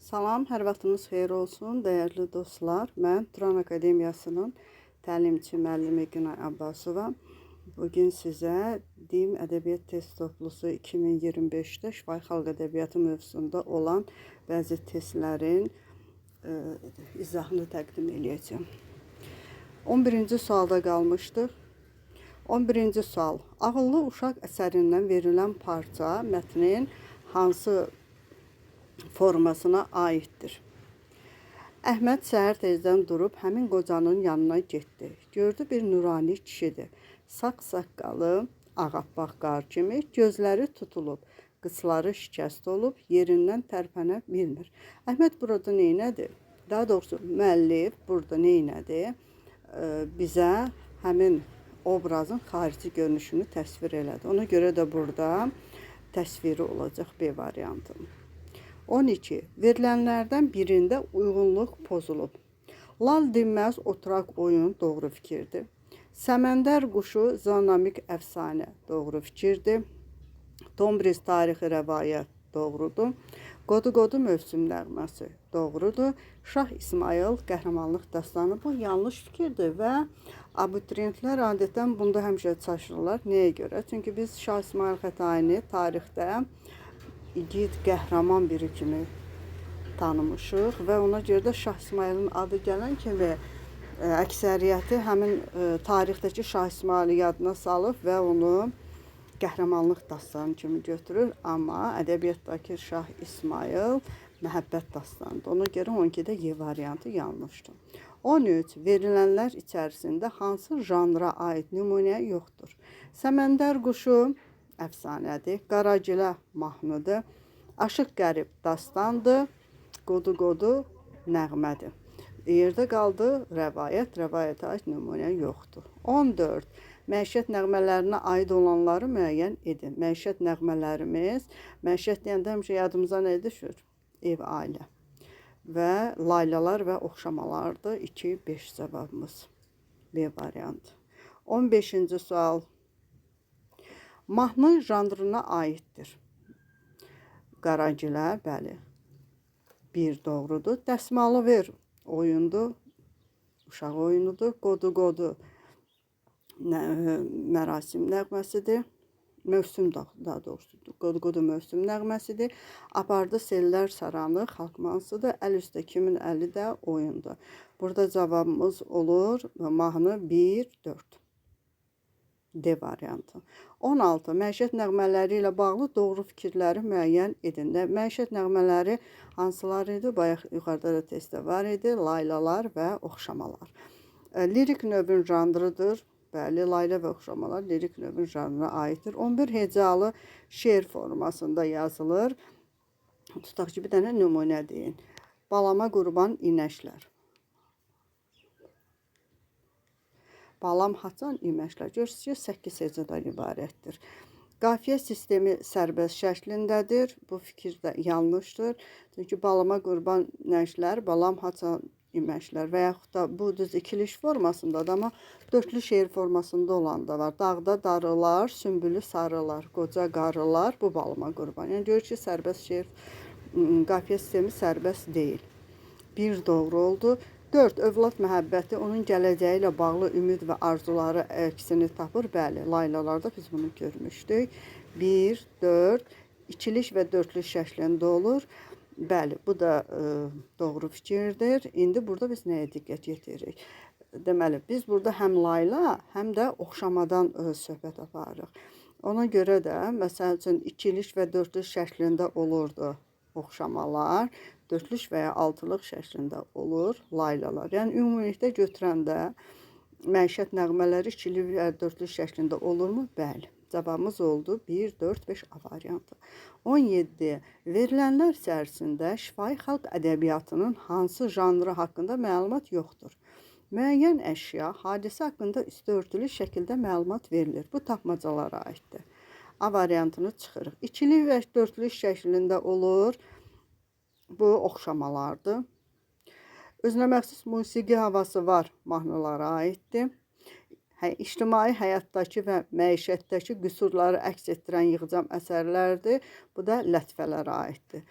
Salam, hər vaxtınız xeyir olsun, dəyərli dostlar. Mən Turan Akademiyasının təlimçi müəllimi Günay Abbasova. Bugün sizə Dim Ədəbiyyat Test Toplusu 2025-də şifahi xalq ədəbiyyatı mövzusunda olan bəzi testlərin izahını təqdim edəcəm. 11-ci sualda qalmışdıq. 11-ci sual. Ağıllı uşaq əsərindən verilən parça mətnin hansı formasına aiddir? Əhməd səhər tezdən durub həmin qocanın yanına getdi. Gördü bir nurani kişidir. Sağ saqqalı, ağappaq qar kimi, gözləri tutulub, qıçları şikəst olub, yerindən tərpənə bilmir. Əhməd burada neynədi? Daha doğrusu müəllif burada neynədi? Bizə həmin obrazın xarici görünüşünü təsvir elədi. Ona görə də burada təsviri olacaq B variantı. 12. Verilənlərdən birində uyğunluq pozulub. Lal dinməz oturaq oyun doğru fikirdir. Səməndər quşu zonomik əfsanə doğru fikirdir. Tombriz tarixi rəvayət doğrudur. Qodu-qodu mövsüm nəğməsi doğrudur. Şah İsmayıl qəhrəmanlıq dastanı bu yanlış fikirdir və abituriyentlər adətən bunda həmişə çaşırırlar. Nəyə görə? Çünki biz Şah İsmayıl Xətaini tarixdə igid, qəhrəman biri kimi tanımışıq və ona görə də Şah İsmayılın adı gələn kimi əksəriyyəti həmin tarixdəki Şah İsmayılı yadına salıb və onu qəhrəmanlıq dastanı kimi götürür. Amma ədəbiyyatdakı Şah İsmayıl məhəbbət dastanıdır. Ona görə 12-də Y variantı yanlışdır. 13. Verilənlər içərisində hansı janra aid nümunə yoxdur? Səməndər quşu əfsanədir, Qaragilə mahnıdır, Aşıq qərib dastandır, Qodu-qodu nəğmədir. Yerdə qaldı rəvayət, rəvayətə aid nümunə yoxdur. 14. Məişət nəğmələrinə aid olanları müəyyən edin. Məişət nəğmələrimiz, məişət deyəndə həmişə yadımıza nə düşür? Ev, ailə və laylalar və oxşamalardır. 2-5 cavabımız B variantı. 15-ci sual. Mahnı janrına aiddir. Qaragilə, bəli. 1 doğrudur. Dəsmalı ver oyundur. Uşaq oyunudur. Qodu-qodu mərasim nəğməsidir. Mövsüm daha doğrusu. Qodu-qodu mövsüm nəğməsidir. Apardı sellər saranı xalq mahnısıdır. Əl üstə kimin əli də oyundur. Burada cavabımız olur mahnı 1-4. D variantı. 16. Məişət nəğmələri ilə bağlı doğru fikirləri müəyyən edin. Məişət nəğmələri hansılar idi? Bayaq yuxarıda da testdə var idi. Laylalar və oxşamalar. Lirik növün janrıdır. Bəli, layla və oxşamalar lirik növün janrına aiddir. 11. Hecalı şeir formasında yazılır. Tutaq ki, bir dənə nümunə deyin. Balama qurban inəşlər. Balam haçan iməşlər. Görürsünüz ki, 8 hecadan ibarətdir. Qafiyə sistemi sərbəst şəklindədir. Bu fikir də yanlışdır. Çünki balama qurban inəşlər, balam haçan iməşlər və yaxud da bu düz ikiliş formasındadır, amma dörtlü şeir formasında olan da var. Dağda darılar, sümbülü sarılar, qoca qarılar, bu balıma qurban. Yəni görür ki, sərbəst şeir, qafiyə sistemi sərbəst deyil. 1 doğru oldu. 4. Övlad məhəbbəti onun gələcəyi ilə bağlı ümid və arzuları əksini tapır. Bəli, laylalarda biz bunu görmüşdük. 1, 4, ikiliş və dörtlü şəklində olur. Bəli, bu da doğru fikirdir. İndi burada biz nəyə diqqət yetiririk? Deməli, biz burada həm layla, həm də oxşamadan söhbət aparırıq. Ona görə də, məsəl üçün, ikiliş və dörtlü şəklində olurdu oxşamalar, dörtlük və ya altılıq şəklində olur laylalar. Yəni, ümumilikdə götürəndə məişət nəğmələri ikili və dörtlük şəklində olurmu? Bəli. Cavabımız oldu 1, 4, 5 A variantı. 17. Verilənlər içərisində şifahi xalq ədəbiyyatının hansı janrı haqqında məlumat yoxdur? Müəyyən əşya, hadisə haqqında üstəörtülü şəkildə məlumat verilir. Bu tapmacalara aiddir. A variantını çıxırıq. İkili və dörtlü şəklində olur. Bu oxşamalardır. Özünə məxsus musiqi havası var mahnılara aiddir. İctimai həyatdakı və məişətdəki qüsurları əks etdirən yığcam əsərlərdir. Bu da lətifələrə aiddir.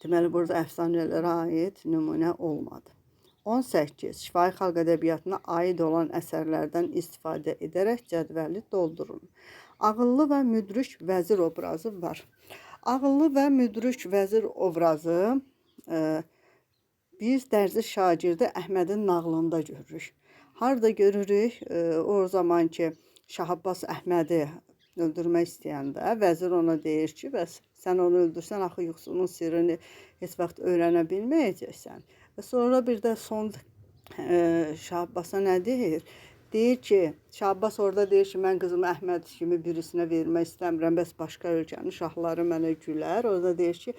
Deməli, burada əfsanələrə aid nümunə olmadı. 18. Şifahi xalq ədəbiyyatına aid olan əsərlərdən istifadə edərək cədvəli doldurun. Ağıllı və müdrik vəzir obrazı var. Ağıllı və müdrik vəzir obrazı biz dərzi şagirdi Əhmədin nağlında görürük. Harda görürük? O zaman ki, Şah Abbas Əhmədi öldürmək istəyəndə vəzir ona deyir ki, bəs sən onu öldürsən, axı yuxusunun sirrini heç vaxt öyrənə bilməyəcəksən. Və sonra bir də son Şah Abbasa nə deyir? Deyir ki, Şah Abbas orada deyir ki, mən qızımı Əhməd kimi birisinə vermək istəmirəm, bəs başqa ölkənin şahları mənə gülər. Orada deyir ki,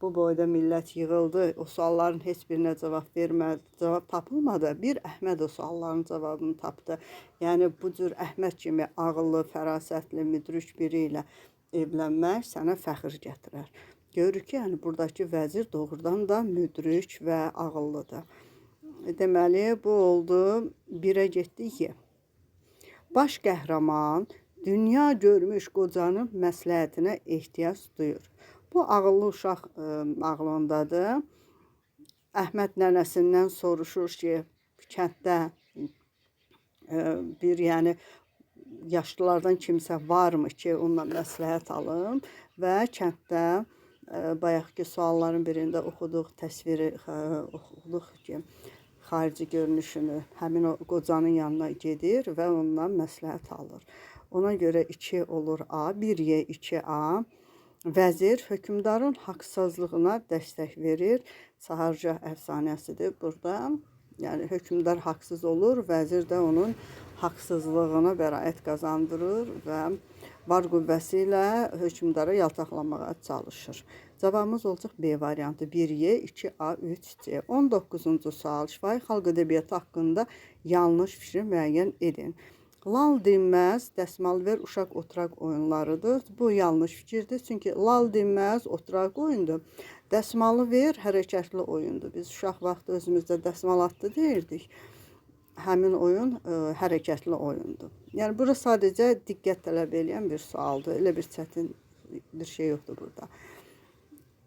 bu boyda millət yığıldı, o sualların heç birinə cavab tapılmadı. Bir Əhməd o sualların cavabını tapdı. Yəni bu cür Əhməd kimi ağıllı, fərasətli, müdrik biri ilə evlənmək sənə fəxr gətirər. Görürük ki, yəni buradakı vəzir doğrudan da müdrik və ağıllıdır. Deməli, bu oldu 1-ə getdi Y. Baş qəhrəman dünya görmüş qocanın məsləhətinə ehtiyac duyur. Bu ağıllı uşaq ağlındadır. Əhməd nənəsindən soruşur ki, kənddə bir yaşlılardan kimsə varmı ki, onunla məsləhət alım və kənddə bayaqki sualların birində oxuduq təsviri, oxuduq ki, xarici görünüşünü həmin o qocanın yanına gedir və ondan məsləhət alır. Ona görə 2 olur A, 1Y, 2A. Vəzir hökmdarın haqsızlığına dəstək verir. Sahargah əfsanəsidir burada. Yəni hökmdar haqsız olur, vəzir də onun haqsızlığına bəraət qazandırır və var qüvvəsi ilə hökmdarı yaltaqlamağa çalışır. Cavabımız olacaq B variantı. 1Y, 2A, 3C. 19-cu sual. Şifahi xalq ədəbiyyatı haqqında yanlış fikri müəyyən edin. Lal dinməz, dəsmal ver, uşaq oturaq oyunlarıdır. Bu yanlış fikirdir. Çünki lal dinməz, oturaq oyundur. Dəsmalı ver, hərəkətli oyundur. Biz uşaq vaxtı özümüzdə dəsmal atdı deyirdik. Həmin oyun hərəkətli oyundur. Yəni, bura sadəcə diqqət tələb edən bir sualdır. Elə bir çətin bir şey yoxdur burada.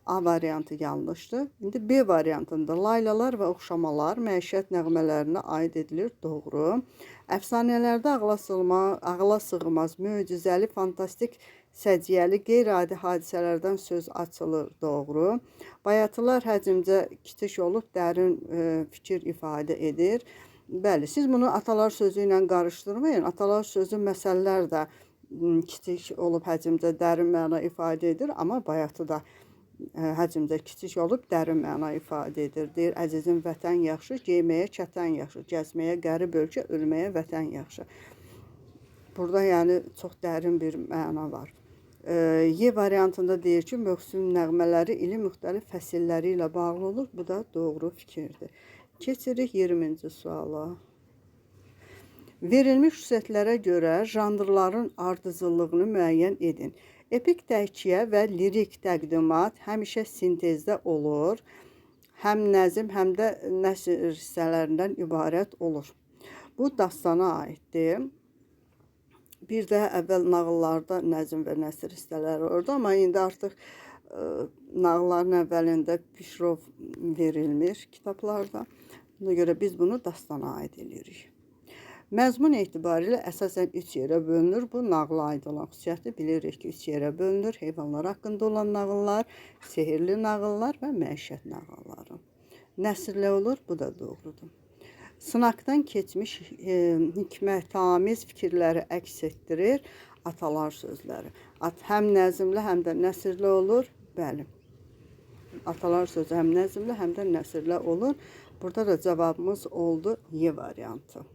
A variantı yanlışdır. İndi B variantında laylalar və oxşamalar məişət nəğmələrinə aid edilir. Doğru. Əfsanələrdə ağla sığmaz, möcüzəli, fantastik, səciyyəli, qeyri-adi hadisələrdən söz açılır. Doğru. Bayatılar həcmcə kiçik olub dərin fikir ifadə edir. Bəli, siz bunu atalar sözü ilə qarışdırmayın. Atalar sözü məsələlər də kiçik olub həcmcə dərin məna ifadə edir, amma bayatı da həcmdə kiçik olub dərin məna ifadə edir. Deyir, əzizim vətən yaxşı, geyməyə kətən yaxşı, gəzməyə qərib ölkə, ölməyə vətən yaxşı. Burada yəni çox dərin bir məna var. Y variantında deyir ki, mövsüm nəğmələri ilin müxtəlif fəsilləri ilə bağlı olur. Bu da doğru fikirdir. Keçirik 20-ci suala. Verilmiş xüsusiyyətlərə görə janrların ardıcıllığını müəyyən edin. Epik təhkiyə və lirik təqdimat həmişə sintezdə olur. Həm nəzm, həm də nəsr hissələrindən ibarət olur. Bu dastana aiddir. Bir də əvvəl nağıllarda nəzm və nəsr hissələri olurdu, amma indi artıq nağılların əvvəlində pişrov verilmiş kitablarda. Buna görə biz bunu dastana aid edirik. Məzmun etibarilə əsasən 3 yerə bölünür. Bu nağıla aid olan xüsusiyyəti bilirik ki, 3 yerə bölünür. Heyvanlar haqqında olan nağıllar, sehirli nağıllar və məişət nağılları. Nəsrlə olur, bu da doğrudur. Sınaqdan keçmiş hikmətamiz fikirləri əks etdirir atalar sözləri. Həm nəzmlə, həm də nəsrlə olur. Bəli. Atalar sözü həm nəzmlə, həm də nəsrlə olur. Burada da cavabımız oldu Y variantı.